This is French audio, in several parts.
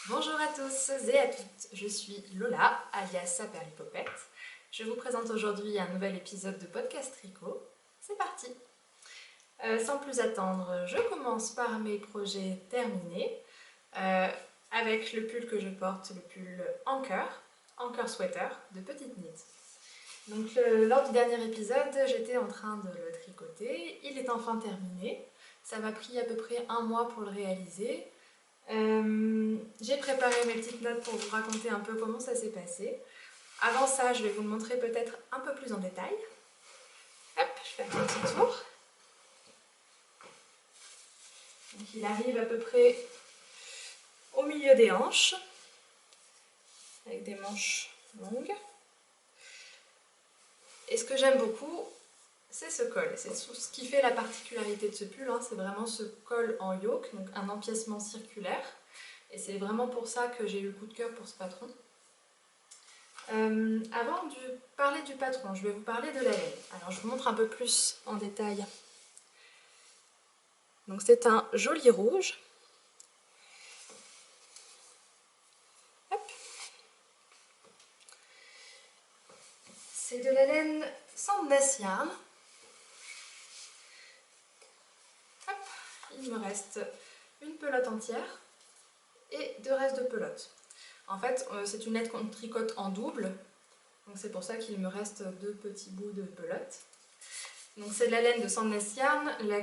Bonjour à tous et à toutes, je suis Lola, alias Saperlipopette. Je vous présente aujourd'hui un nouvel épisode de Podcast Tricot. C'est parti. Sans plus attendre, je commence par mes projets terminés avec le pull que je porte, le pull Anchor Sweater de Petite Knit. Donc lors du dernier épisode, j'étais en train de le tricoter, il est enfin terminé. Ça m'a pris à peu près un mois pour le réaliser. J'ai préparé mes petites notes pour vous raconter un peu comment ça s'est passé. Avant ça, je vais vous le montrer peut-être un peu plus en détail. Hop, je fais un petit tour. Donc il arrive à peu près au milieu des hanches, avec des manches longues. Et ce que j'aime beaucoup, c'est ce col. C'est ce qui fait la particularité de ce pull, c'est vraiment ce col en yoke, donc un empiècement circulaire. Et c'est vraiment pour ça que j'ai eu le coup de cœur pour ce patron. Avant de parler du patron, je vais vous parler de la laine. Alors je vous montre un peu plus en détail. Donc c'est un joli rouge. Hop. C'est de la laine Sandnes Yarn. Hop. Il me reste une pelote entière et deux restes de pelote. En fait, c'est une laine qu'on tricote en double. Donc c'est pour ça qu'il me reste deux petits bouts de pelote. Donc c'est de la laine de Sandnes Yarn, comment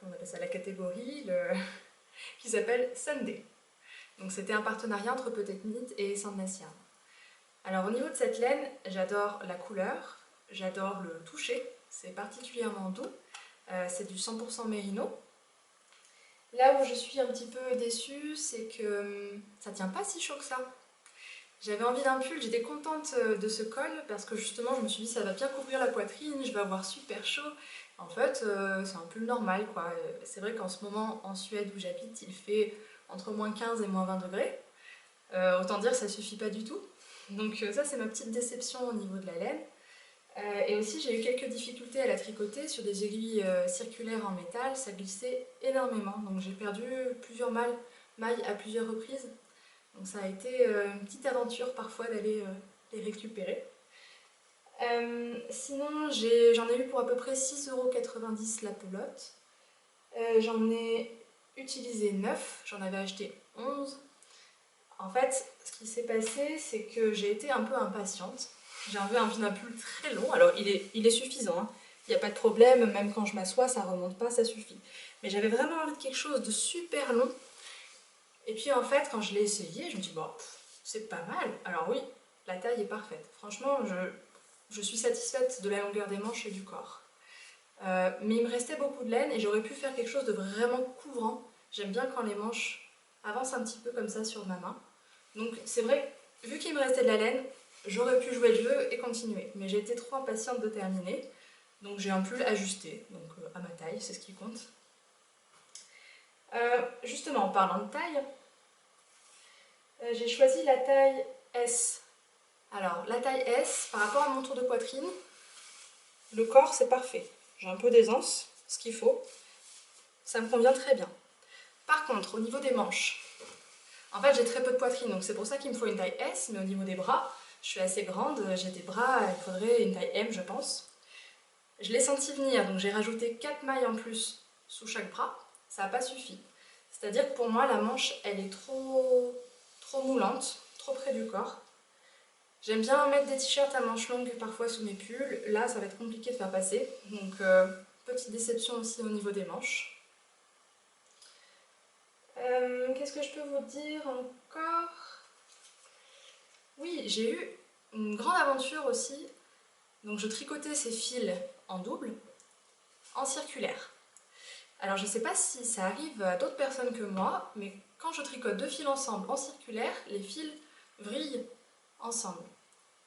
on appelle ça, la catégorie qui s'appelle Sunday. Donc c'était un partenariat entre Petite Knit et Sandnes Yarn. Alors au niveau de cette laine, j'adore la couleur, j'adore le toucher, c'est particulièrement doux, c'est du 100% mérino. Là où je suis un petit peu déçue, c'est que ça tient pas si chaud que ça. J'avais envie d'un pull, j'étais contente de ce col parce que justement je me suis dit ça va bien couvrir la poitrine, je vais avoir super chaud. En fait, c'est un pull normal quoi. C'est vrai qu'en ce moment en Suède où j'habite, il fait entre moins 15 et moins 20 degrés. Autant dire que ça suffit pas du tout. Donc ça c'est ma petite déception au niveau de la laine. Et aussi j'ai eu quelques difficultés à la tricoter sur des aiguilles circulaires en métal, ça glissait énormément. Donc j'ai perdu plusieurs mailles à plusieurs reprises. Donc ça a été une petite aventure parfois d'aller les récupérer. Sinon j'en ai eu pour à peu près 6,90 € la pelote. J'en ai utilisé 9, j'en avais acheté 11. En fait, ce qui s'est passé, c'est que j'ai été un peu impatiente. J'avais envie d'un pull très long, alors il est suffisant, il n'y a pas de problème, même quand je m'assois, ça remonte pas, ça suffit. Mais j'avais vraiment envie de quelque chose de super long. Et puis en fait, quand je l'ai essayé, je me dis, bon, c'est pas mal. Alors oui, la taille est parfaite. Franchement, je suis satisfaite de la longueur des manches et du corps. Mais il me restait beaucoup de laine et j'aurais pu faire quelque chose de vraiment couvrant. J'aime bien quand les manches avancent un petit peu comme ça sur ma main. Donc c'est vrai, vu qu'il me restait de la laine, j'aurais pu jouer le jeu et continuer. Mais j'ai été trop impatiente de terminer. Donc j'ai un pull ajusté, donc à ma taille, c'est ce qui compte. Justement, en parlant de taille, j'ai choisi la taille S. Alors, la taille S, par rapport à mon tour de poitrine, le corps c'est parfait. J'ai un peu d'aisance, ce qu'il faut. Ça me convient très bien. Par contre, au niveau des manches, en fait j'ai très peu de poitrine, donc c'est pour ça qu'il me faut une taille S, mais au niveau des bras, je suis assez grande, j'ai des bras, il faudrait une taille M je pense. Je l'ai senti venir, donc j'ai rajouté 4 mailles en plus sous chaque bras, ça n'a pas suffi. C'est-à-dire que pour moi la manche elle est trop moulante, trop près du corps. J'aime bien mettre des t-shirts à manches longues parfois sous mes pulls, là ça va être compliqué de faire passer, donc petite déception aussi au niveau des manches. Qu'est-ce que je peux vous dire encore? Oui, j'ai eu une grande aventure aussi. Donc je tricotais ces fils en double, en circulaire. Alors je ne sais pas si ça arrive à d'autres personnes que moi, mais quand je tricote deux fils ensemble en circulaire, les fils vrillent ensemble.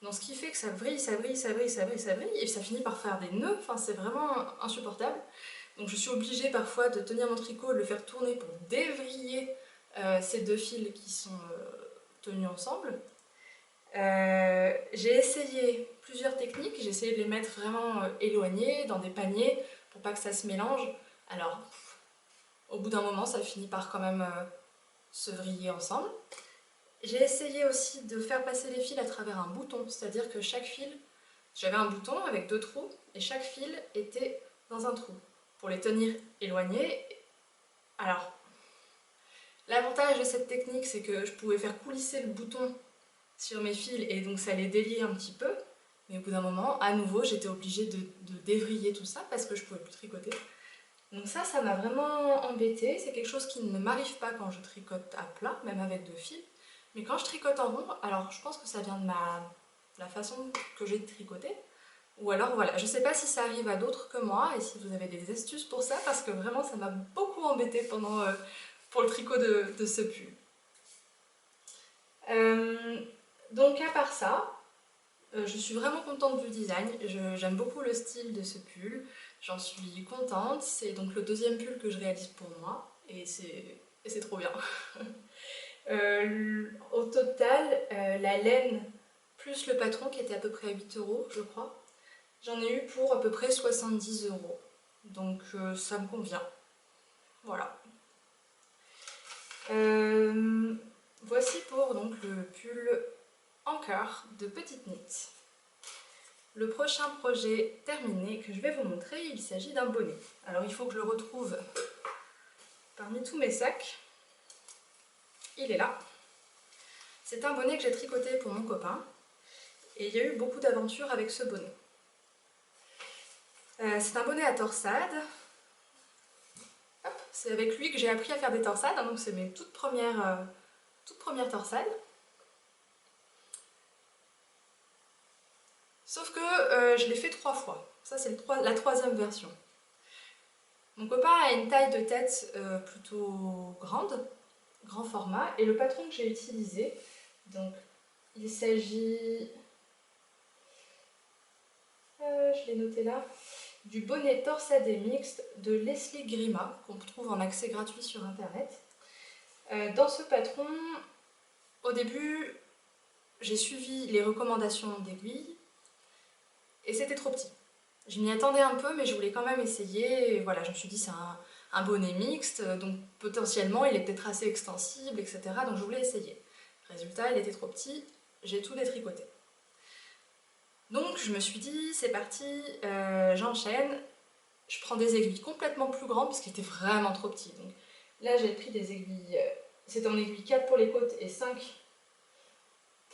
Donc ce qui fait que ça vrille, ça vrille, ça vrille, ça vrille, ça vrille, et ça finit par faire des nœuds, enfin c'est vraiment insupportable. Donc je suis obligée parfois de tenir mon tricot, de le faire tourner pour dévriller ces deux fils qui sont tenus ensemble. J'ai essayé plusieurs techniques, j'ai essayé de les mettre vraiment éloignés, dans des paniers, pour pas que ça se mélange. Alors, Au bout d'un moment, ça finit par quand même se vriller ensemble. J'ai essayé aussi de faire passer les fils à travers un bouton, c'est-à-dire que chaque fil, j'avais un bouton avec 2 trous, et chaque fil était dans un trou, pour les tenir éloignés. Alors, l'avantage de cette technique, c'est que je pouvais faire coulisser le bouton sur mes fils, et donc ça les déliait un petit peu, mais au bout d'un moment, à nouveau, j'étais obligée de dévriller tout ça, parce que je ne pouvais plus tricoter. Donc ça m'a vraiment embêtée, c'est quelque chose qui ne m'arrive pas quand je tricote à plat, même avec 2 fils. Mais quand je tricote en rond, alors je pense que ça vient de la façon que j'ai de tricoter. Ou alors voilà, je sais pas si ça arrive à d'autres que moi et si vous avez des astuces pour ça, parce que vraiment ça m'a beaucoup embêtée pour le tricot de ce pull. Donc à part ça, je suis vraiment contente du design, j'aime beaucoup le style de ce pull, j'en suis contente, c'est donc le 2e pull que je réalise pour moi et c'est trop bien. Au total, la laine plus le patron qui était à peu près à 8 € je crois, j'en ai eu pour à peu près 70 €. Donc ça me convient. Voilà. Voici pour donc, le pull en cœur de Petite Knit. Le prochain projet terminé que je vais vous montrer, il s'agit d'un bonnet. Alors il faut que je le retrouve parmi tous mes sacs. Il est là. C'est un bonnet que j'ai tricoté pour mon copain. Et il y a eu beaucoup d'aventures avec ce bonnet. C'est un bonnet à torsade. C'est avec lui que j'ai appris à faire des torsades, donc c'est mes toutes premières torsades. Sauf que je l'ai fait 3 fois. Ça c'est la 3e version. Mon copain a une taille de tête plutôt grand format, et le patron que j'ai utilisé, donc il s'agit, je l'ai noté là, du bonnet torsadé mixte de Leslie Grima, qu'on trouve en accès gratuit sur internet. Dans ce patron, au début, j'ai suivi les recommandations d'aiguille, et c'était trop petit. Je m'y attendais un peu, mais je voulais quand même essayer, et voilà, je me suis dit c'est un bonnet mixte, donc potentiellement il est peut-être assez extensible, etc. Donc je voulais essayer. Résultat, il était trop petit, j'ai tout détricoté. Donc je me suis dit, c'est parti, j'enchaîne, je prends des aiguilles complètement plus grandes, parce qu'il était vraiment trop petit. Donc là j'ai pris des aiguilles, c'était en aiguille 4 pour les côtes et 5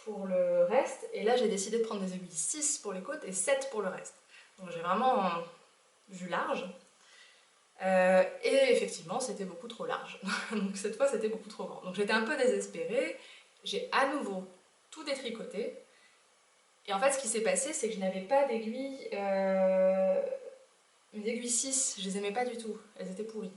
pour le reste, et là j'ai décidé de prendre des aiguilles 6 pour les côtes et 7 pour le reste. Donc j'ai vraiment vu large. Et effectivement, c'était beaucoup trop large. Donc cette fois, c'était beaucoup trop grand. Donc j'étais un peu désespérée. J'ai à nouveau tout détricoté. Et en fait, ce qui s'est passé, c'est que je n'avais pas d'aiguilles. Mes aiguilles 6, je les aimais pas du tout. Elles étaient pourries.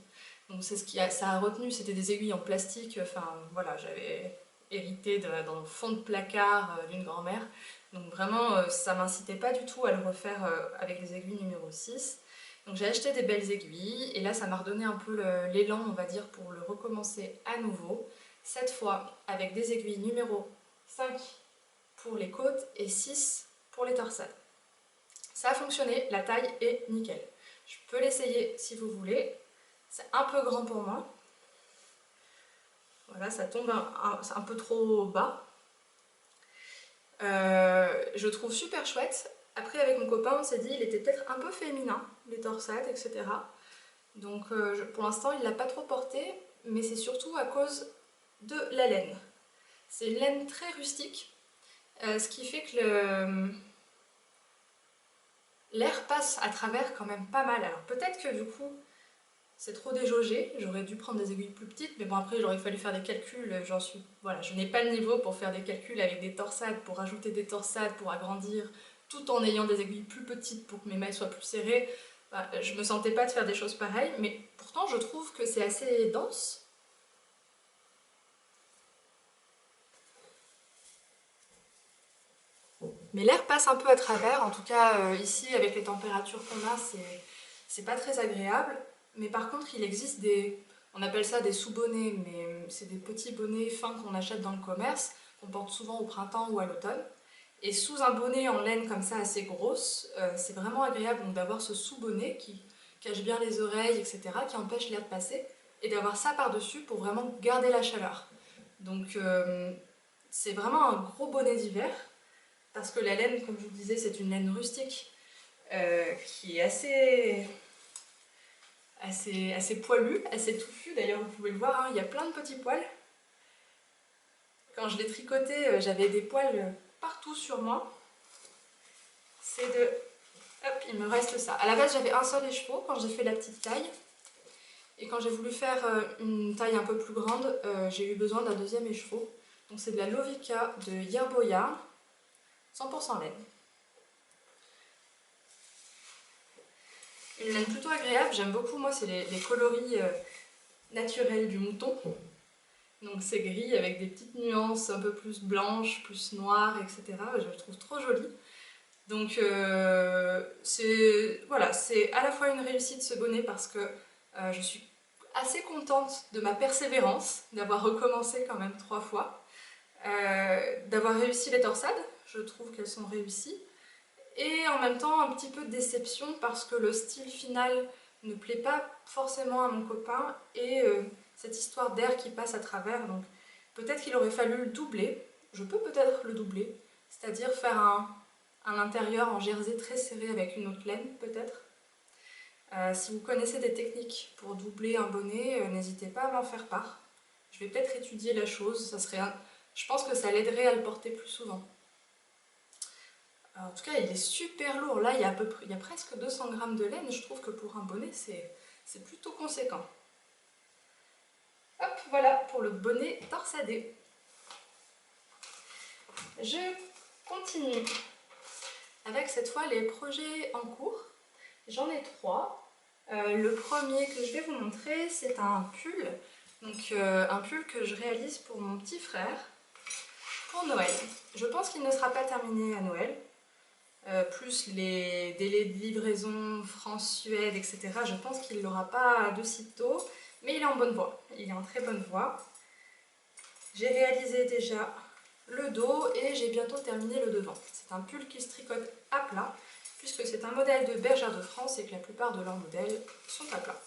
Donc c'est ça a retenu, c'était des aiguilles en plastique. Enfin voilà, j'avais hérité dans le fond de placard d'une grand-mère. Donc vraiment, ça m'incitait pas du tout à le refaire avec les aiguilles numéro 6. Donc j'ai acheté des belles aiguilles, et là ça m'a redonné un peu l'élan, on va dire, pour le recommencer à nouveau. Cette fois avec des aiguilles numéro 5 pour les côtes et 6 pour les torsades. Ça a fonctionné, la taille est nickel. Je peux l'essayer si vous voulez. C'est un peu grand pour moi. Voilà, ça tombe un peu trop bas. Je trouve super chouette. Après, avec mon copain, on s'est dit il était peut-être un peu féminin, les torsades, etc. Donc pour l'instant, il ne l'a pas trop porté, mais c'est surtout à cause de la laine. C'est une laine très rustique, ce qui fait que l'air passe à travers quand même pas mal. Alors peut-être que du coup, c'est trop déjaugé, j'aurais dû prendre des aiguilles plus petites, mais bon après, il aurait fallu faire des calculs, voilà, je n'ai pas le niveau pour faire des calculs avec des torsades, pour rajouter des torsades, pour agrandir, tout en ayant des aiguilles plus petites pour que mes mailles soient plus serrées. Bah, je me sentais pas de faire des choses pareilles, mais pourtant je trouve que c'est assez dense. Mais l'air passe un peu à travers, en tout cas ici avec les températures qu'on a, c'est pas très agréable. Mais par contre il existe on appelle ça des sous-bonnets, mais c'est des petits bonnets fins qu'on achète dans le commerce, qu'on porte souvent au printemps ou à l'automne. Et sous un bonnet en laine comme ça assez grosse, c'est vraiment agréable d'avoir ce sous-bonnet qui cache bien les oreilles, etc., qui empêche l'air de passer. et d'avoir ça par-dessus pour vraiment garder la chaleur. Donc c'est vraiment un gros bonnet d'hiver, parce que la laine, comme je vous disais, c'est une laine rustique qui est assez poilue, assez touffue. D'ailleurs, vous pouvez le voir, hein, il y a plein de petits poils. Quand je l'ai tricoté, j'avais des poils partout sur moi. C'est de... Hop, il me reste ça. À la base, j'avais un seul écheveau quand j'ai fait la petite taille. Et quand j'ai voulu faire une taille un peu plus grande, j'ai eu besoin d'un deuxième écheveau. Donc c'est de la Lovica de Yerboya, 100% laine. Une laine plutôt agréable, j'aime beaucoup, moi, c'est les coloris naturels du mouton. Donc c'est gris avec des petites nuances un peu plus blanches, plus noires, etc. Je le trouve trop joli. Donc voilà, c'est à la fois une réussite ce bonnet parce que je suis assez contente de ma persévérance, d'avoir recommencé quand même 3 fois, d'avoir réussi les torsades, je trouve qu'elles sont réussies, et en même temps un petit peu de déception parce que le style final ne plaît pas forcément à mon copain et cette histoire d'air qui passe à travers, donc peut-être qu'il aurait fallu le doubler, je peux peut-être le doubler, c'est-à-dire faire un intérieur en jersey très serré avec une autre laine peut-être. Si vous connaissez des techniques pour doubler un bonnet, n'hésitez pas à m'en faire part. Je vais peut-être étudier la chose, je pense que ça l'aiderait à le porter plus souvent. Alors, en tout cas, il est super lourd. Là, il y a presque 200 grammes de laine. Je trouve que pour un bonnet, c'est plutôt conséquent. Hop, voilà pour le bonnet torsadé. Je continue avec cette fois les projets en cours. J'en ai 3. Le premier que je vais vous montrer, c'est un pull. Donc un pull que je réalise pour mon petit frère pour Noël. Je pense qu'il ne sera pas terminé à Noël. Plus les délais de livraison France-Suède, etc. Je pense qu'il ne l'aura pas de sitôt, mais il est en bonne voie. Il est en très bonne voie. J'ai réalisé déjà le dos et j'ai bientôt terminé le devant. C'est un pull qui se tricote à plat, puisque c'est un modèle de Bergère de France et que la plupart de leurs modèles sont à plat.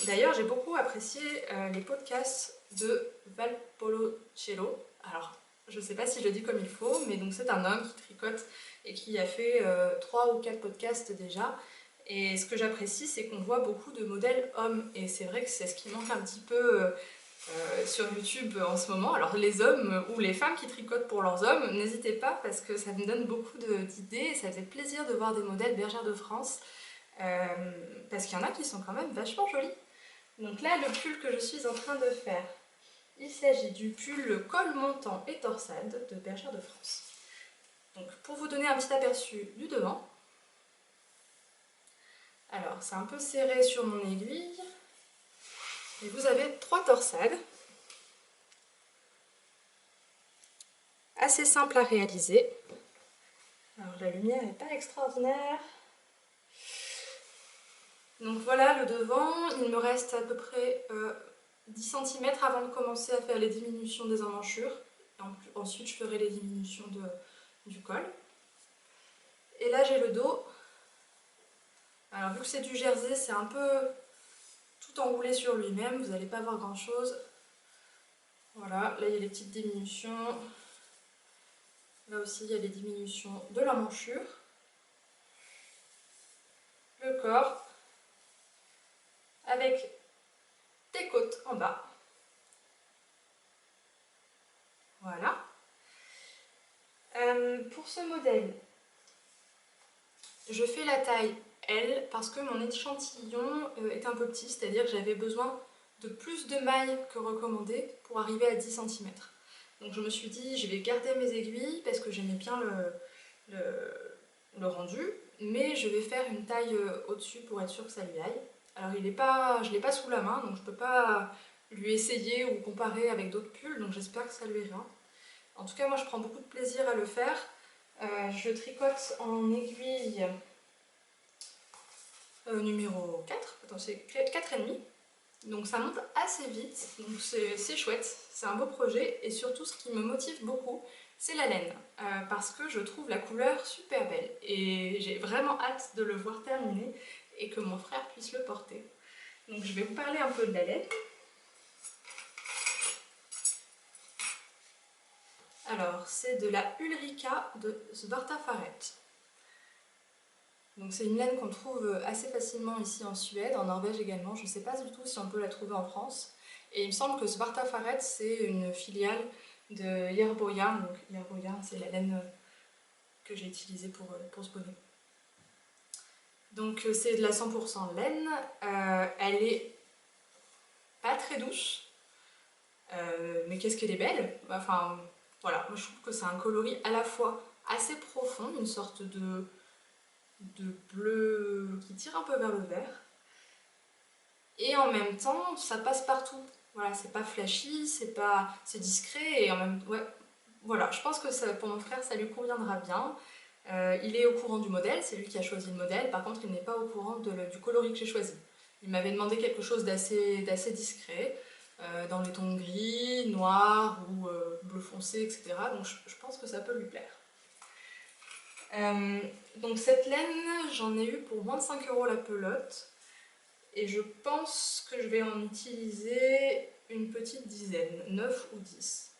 D'ailleurs, j'ai beaucoup apprécié les podcasts de Valpolicella. Alors, je ne sais pas si je le dis comme il faut, mais donc c'est un homme qui tricote et qui a fait 3 ou 4 podcasts déjà. Et ce que j'apprécie, c'est qu'on voit beaucoup de modèles hommes. Et c'est vrai que c'est ce qui manque un petit peu sur YouTube en ce moment. Alors les hommes ou les femmes qui tricotent pour leurs hommes, n'hésitez pas parce que ça me donne beaucoup d'idées et ça fait plaisir de voir des modèles Bergère de France. Parce qu'il y en a qui sont quand même vachement jolis. Donc là, le pull que je suis en train de faire, il s'agit du pull col montant et torsade de Bergère de France. Donc pour vous donner un petit aperçu du devant, alors c'est un peu serré sur mon aiguille, et vous avez 3 torsades, assez simple à réaliser. Alors la lumière n'est pas extraordinaire. Donc voilà le devant, il me reste à peu près 10 cm avant de commencer à faire les diminutions des emmanchures. Ensuite je ferai les diminutions du col. Et là j'ai le dos. Alors vu que c'est du jersey, c'est un peu tout enroulé sur lui-même, vous n'allez pas voir grand chose. Voilà, là il y a les petites diminutions. Là aussi il y a les diminutions de l'emmanchure. Le corps. Avec des côtes en bas. Voilà. Pour ce modèle, je fais la taille L parce que mon échantillon est un peu petit, c'est-à-dire que j'avais besoin de plus de mailles que recommandé pour arriver à 10 cm. Donc je me suis dit, je vais garder mes aiguilles parce que j'aimais bien le rendu, mais je vais faire une taille au-dessus pour être sûr que ça lui aille. Alors je ne l'ai pas sous la main, donc je ne peux pas lui essayer ou comparer avec d'autres pulls, donc j'espère que ça lui ira. En tout cas, moi je prends beaucoup de plaisir à le faire. Je tricote en aiguille numéro 4, attends, c'est 4,5. Donc ça monte assez vite, donc c'est chouette, c'est un beau projet. Et surtout, ce qui me motive beaucoup, c'est la laine, parce que je trouve la couleur super belle. Et j'ai vraiment hâte de le voir terminer et que mon frère puisse le porter. Donc je vais vous parler un peu de la laine. Alors, c'est de la Ulrika de Svartafaret. Donc c'est une laine qu'on trouve assez facilement ici en Suède, en Norvège également. Je ne sais pas du tout si on peut la trouver en France. Et il me semble que Svartafaret, c'est une filiale de Järbojarn. Donc Järbojarn, c'est la laine que j'ai utilisée pour ce bonnet. Donc c'est de la 100% laine. Elle est pas très douce. Mais qu'est-ce qu'elle est belle. Enfin, voilà, moi je trouve que c'est un coloris à la fois assez profond, une sorte de bleu qui tire un peu vers le vert. Et en même temps, ça passe partout. Voilà, c'est pas flashy, c'est discret et en même temps, ouais, voilà, je pense que ça, pour mon frère, ça lui conviendra bien. Il est au courant du modèle, c'est lui qui a choisi le modèle, par contre il n'est pas au courant du coloris que j'ai choisi. Il m'avait demandé quelque chose d'assez discret, dans les tons gris, noir ou bleu foncé, etc. Donc je pense que ça peut lui plaire. Donc cette laine, j'en ai eu pour moins de 5 € la pelote. Et je pense que je vais en utiliser une petite dizaine, 9 ou 10.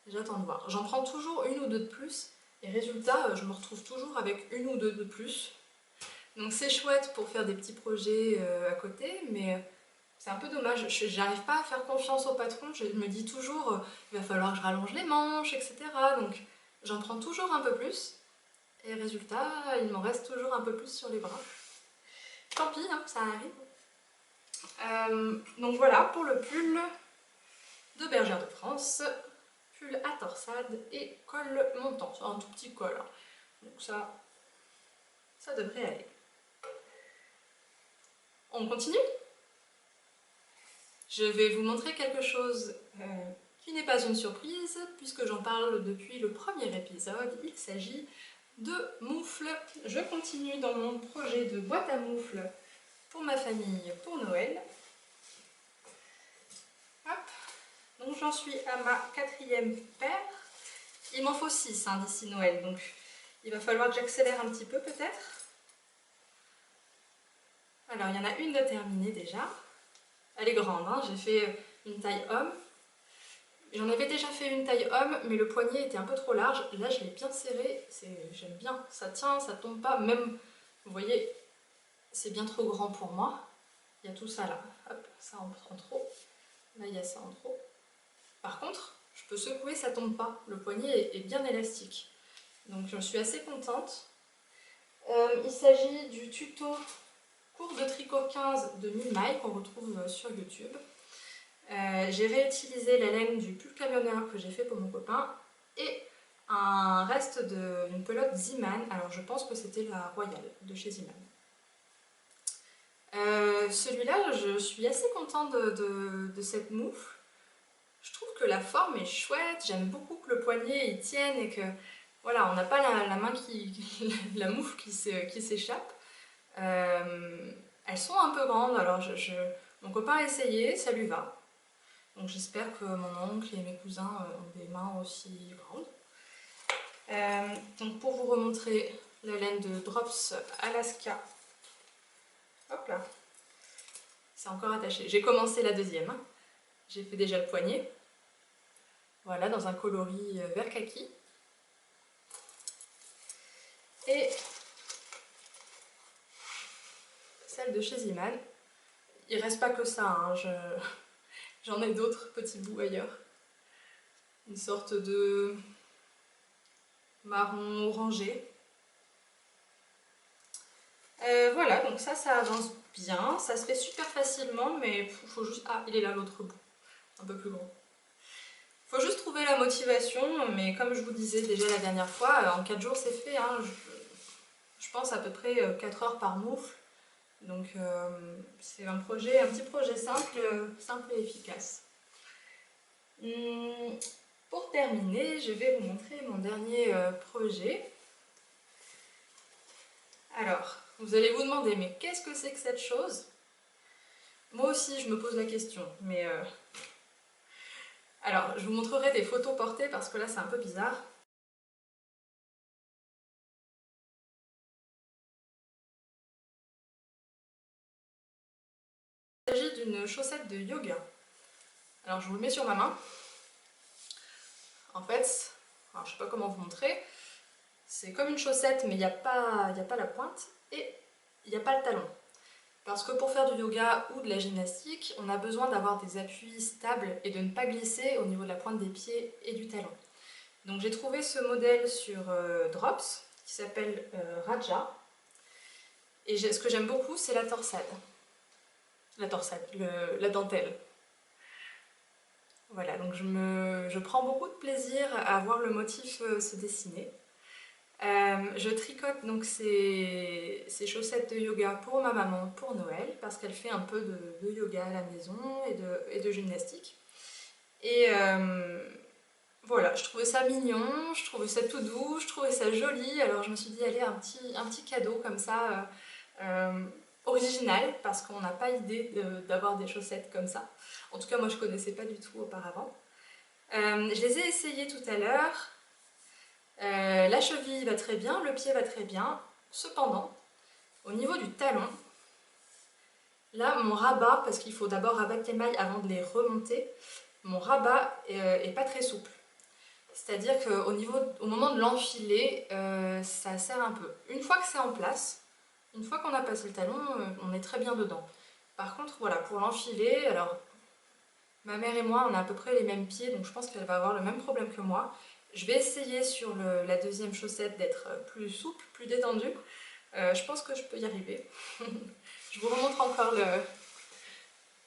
J'attends de voir. J'en prends toujours une ou deux de plus. Et résultat, je me retrouve toujours avec une ou deux de plus. Donc c'est chouette pour faire des petits projets à côté, mais c'est un peu dommage. J'arrive pas à faire confiance au patron. Je me dis toujours, il va falloir que je rallonge les manches, etc. Donc j'en prends toujours un peu plus. Et résultat, il m'en reste toujours un peu plus sur les bras. Tant pis, hein, ça arrive. Donc voilà pour le pull de Bergère de France. Pull à torsade et col montant. C'est un tout petit col. Hein. Donc ça devrait aller. On continue? Je vais vous montrer quelque chose qui n'est pas une surprise, puisque j'en parle depuis le premier épisode. Il s'agit de moufles. Je continue dans mon projet de boîte à moufles pour ma famille pour Noël. Hop. Donc j'en suis à ma 4e paire. Il m'en faut 6 hein, d'ici Noël, donc il va falloir que j'accélère un petit peu peut-être. Alors il y en a une de terminée déjà. Elle est grande, hein. J'ai fait une taille homme. J'en avais déjà fait une taille homme, mais le poignet était un peu trop large. Là je l'ai bien serré, j'aime bien, ça tient, ça tombe pas. Même, vous voyez, c'est bien trop grand pour moi. Il y a tout ça là. Hop, ça en prend trop. Là il y a ça en trop. Par contre, je peux secouer, ça tombe pas. Le poignet est bien élastique. Donc je suis assez contente. Il s'agit du tuto cours de tricot 15 de Milmaï qu'on retrouve sur YouTube. J'ai réutilisé la laine du pull camionneur que j'ai fait pour mon copain et un reste d'une pelote Ziman. Alors je pense que c'était la Royale de chez Ziman. Celui-là, je suis assez contente de cette moufle. Je trouve que la forme est chouette, j'aime beaucoup que le poignet il tienne et que voilà, on n'a pas la main la moufle qui s'échappe. Elles sont un peu grandes, alors mon copain a essayé, ça lui va. Donc j'espère que mon oncle et mes cousins ont des mains aussi grandes. Donc pour vous remontrer la laine de Drops Alaska, hop là, c'est encore attaché. J'ai commencé la deuxième, hein. J'ai fait déjà le poignet. Voilà, dans un coloris vert kaki. Et celle de chez Ziman. Il reste pas que ça, hein. J'en ai d'autres petits bouts ailleurs. Une sorte de marron orangé. Voilà, donc ça avance bien. Ça se fait super facilement, mais il faut juste... Ah, il est là l'autre bout, un peu plus gros. Il faut juste trouver la motivation, mais comme je vous disais déjà la dernière fois, en 4 jours c'est fait. Hein. Je pense à peu près 4 heures par moufle. Donc c'est un petit projet simple et efficace. Pour terminer, je vais vous montrer mon dernier projet. Alors, vous allez vous demander, mais qu'est-ce que c'est que cette chose? Moi aussi, je me pose la question, mais... Alors, je vous montrerai des photos portées parce que là, c'est un peu bizarre. Il s'agit d'une chaussette de yoga. Alors je vous le mets sur ma main. En fait, alors, je ne sais pas comment vous montrer, c'est comme une chaussette mais il n'y a pas la pointe et il n'y a pas le talon. Parce que pour faire du yoga ou de la gymnastique, on a besoin d'avoir des appuis stables et de ne pas glisser au niveau de la pointe des pieds et du talon. Donc j'ai trouvé ce modèle sur Drops qui s'appelle Raja. Et ce que j'aime beaucoup, c'est la torsade. La dentelle. Voilà, donc je prends beaucoup de plaisir à voir le motif se dessiner. Je tricote donc ces chaussettes de yoga pour ma maman pour Noël parce qu'elle fait un peu de yoga à la maison et de gymnastique. Et voilà, je trouvais ça mignon, je trouvais ça tout doux, je trouvais ça joli, alors je me suis dit allez, un petit cadeau comme ça, original, parce qu'on n'a pas idée d'avoir des chaussettes comme ça. En tout cas, moi je connaissais pas du tout auparavant. Je les ai essayées tout à l'heure. La cheville va très bien, le pied va très bien. Cependant, au niveau du talon, là mon rabat, parce qu'il faut d'abord rabattre les mailles avant de les remonter, mon rabat est pas très souple. C'est-à-dire au moment de l'enfiler, ça serre un peu. Une fois que c'est en place, une fois qu'on a passé le talon, on est très bien dedans. Par contre, voilà, pour l'enfiler, alors ma mère et moi, on a à peu près les mêmes pieds, donc je pense qu'elle va avoir le même problème que moi. Je vais essayer sur la deuxième chaussette d'être plus souple, plus détendue. Je pense que je peux y arriver. Je vous remontre encore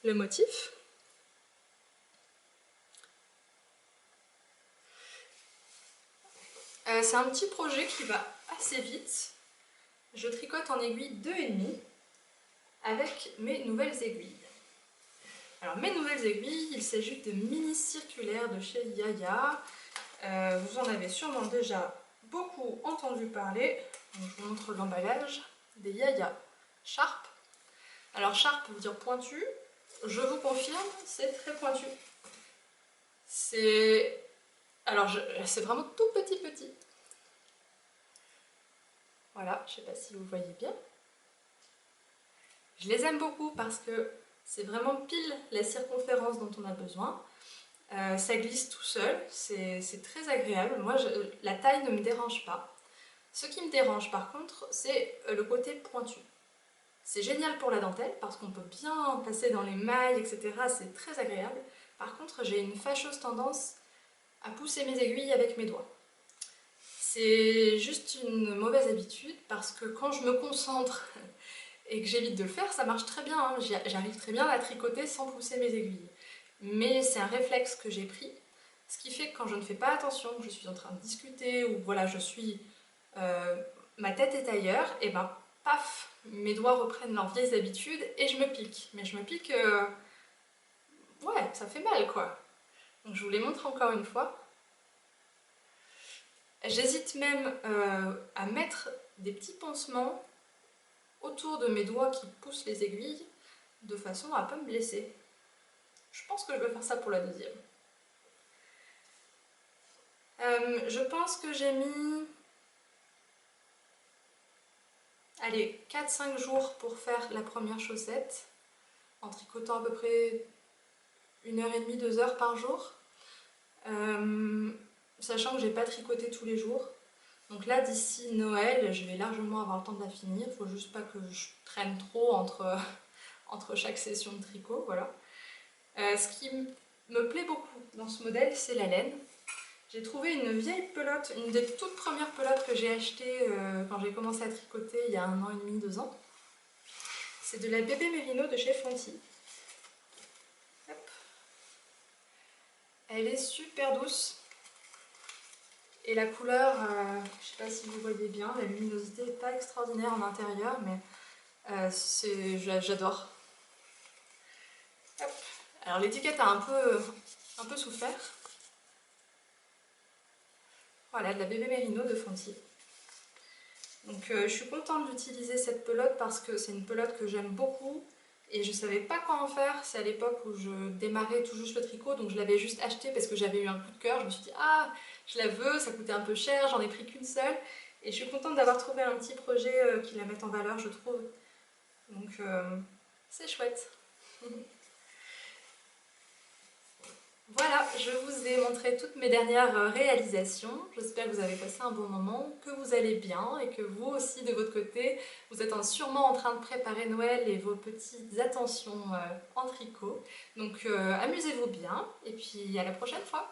le motif. C'est un petit projet qui va assez vite. Je tricote en aiguille 2,5 avec mes nouvelles aiguilles. Alors mes nouvelles aiguilles, il s'agit de mini circulaires de chez Yaya. Vous en avez sûrement déjà beaucoup entendu parler. Donc, je vous montre l'emballage des Yaya Sharp. Alors Sharp veut dire pointu. Je vous confirme, c'est très pointu. C'est vraiment tout petit. Voilà, je ne sais pas si vous voyez bien. Je les aime beaucoup parce que c'est vraiment pile la circonférence dont on a besoin. Ça glisse tout seul, c'est très agréable. Moi, la taille ne me dérange pas. Ce qui me dérange par contre, c'est le côté pointu. C'est génial pour la dentelle parce qu'on peut bien passer dans les mailles, etc. C'est très agréable. Par contre, j'ai une fâcheuse tendance à pousser mes aiguilles avec mes doigts. C'est juste une mauvaise habitude parce que quand je me concentre et que j'évite de le faire, ça marche très bien. Hein. J'arrive très bien à tricoter sans pousser mes aiguilles. Mais c'est un réflexe que j'ai pris, ce qui fait que quand je ne fais pas attention, que je suis en train de discuter ou voilà, ma tête est ailleurs, et ben paf, mes doigts reprennent leurs vieilles habitudes et je me pique. Mais je me pique, ouais, ça fait mal quoi. Donc je vous les montre encore une fois. J'hésite même à mettre des petits pansements autour de mes doigts qui poussent les aiguilles de façon à ne pas me blesser. Je pense que je vais faire ça pour la deuxième. Je pense que j'ai mis, allez, 4-5 jours pour faire la première chaussette, en tricotant à peu près 1h30, 2 heures par jour. Sachant que j'ai pas tricoté tous les jours. Donc là, d'ici Noël, je vais largement avoir le temps de la finir. Il faut juste pas que je traîne trop entre chaque session de tricot, voilà. Ce qui me plaît beaucoup dans ce modèle, c'est la laine. J'ai trouvé une vieille pelote, une des toutes premières pelotes que j'ai achetées quand j'ai commencé à tricoter il y a 1 an et demi, 2 ans. C'est de la bébé Mérino de chez Fonty. Hop. Elle est super douce. Et la couleur, je ne sais pas si vous voyez bien, la luminosité n'est pas extraordinaire en intérieur, mais j'adore. Alors l'étiquette a un peu souffert. Voilà, de la bébé Mérino de Fonty. Donc je suis contente d'utiliser cette pelote parce que c'est une pelote que j'aime beaucoup et je ne savais pas quoi en faire. C'est à l'époque où je démarrais tout juste le tricot, donc je l'avais juste acheté parce que j'avais eu un coup de cœur. Je me suis dit ah, je la veux, ça coûtait un peu cher, j'en ai pris qu'une seule. Et je suis contente d'avoir trouvé un petit projet qui la met en valeur, je trouve. Donc c'est chouette. Voilà, je vous ai montré toutes mes dernières réalisations. J'espère que vous avez passé un bon moment, que vous allez bien et que vous aussi de votre côté, vous êtes sûrement en train de préparer Noël et vos petites attentions en tricot. Donc amusez-vous bien et puis à la prochaine fois.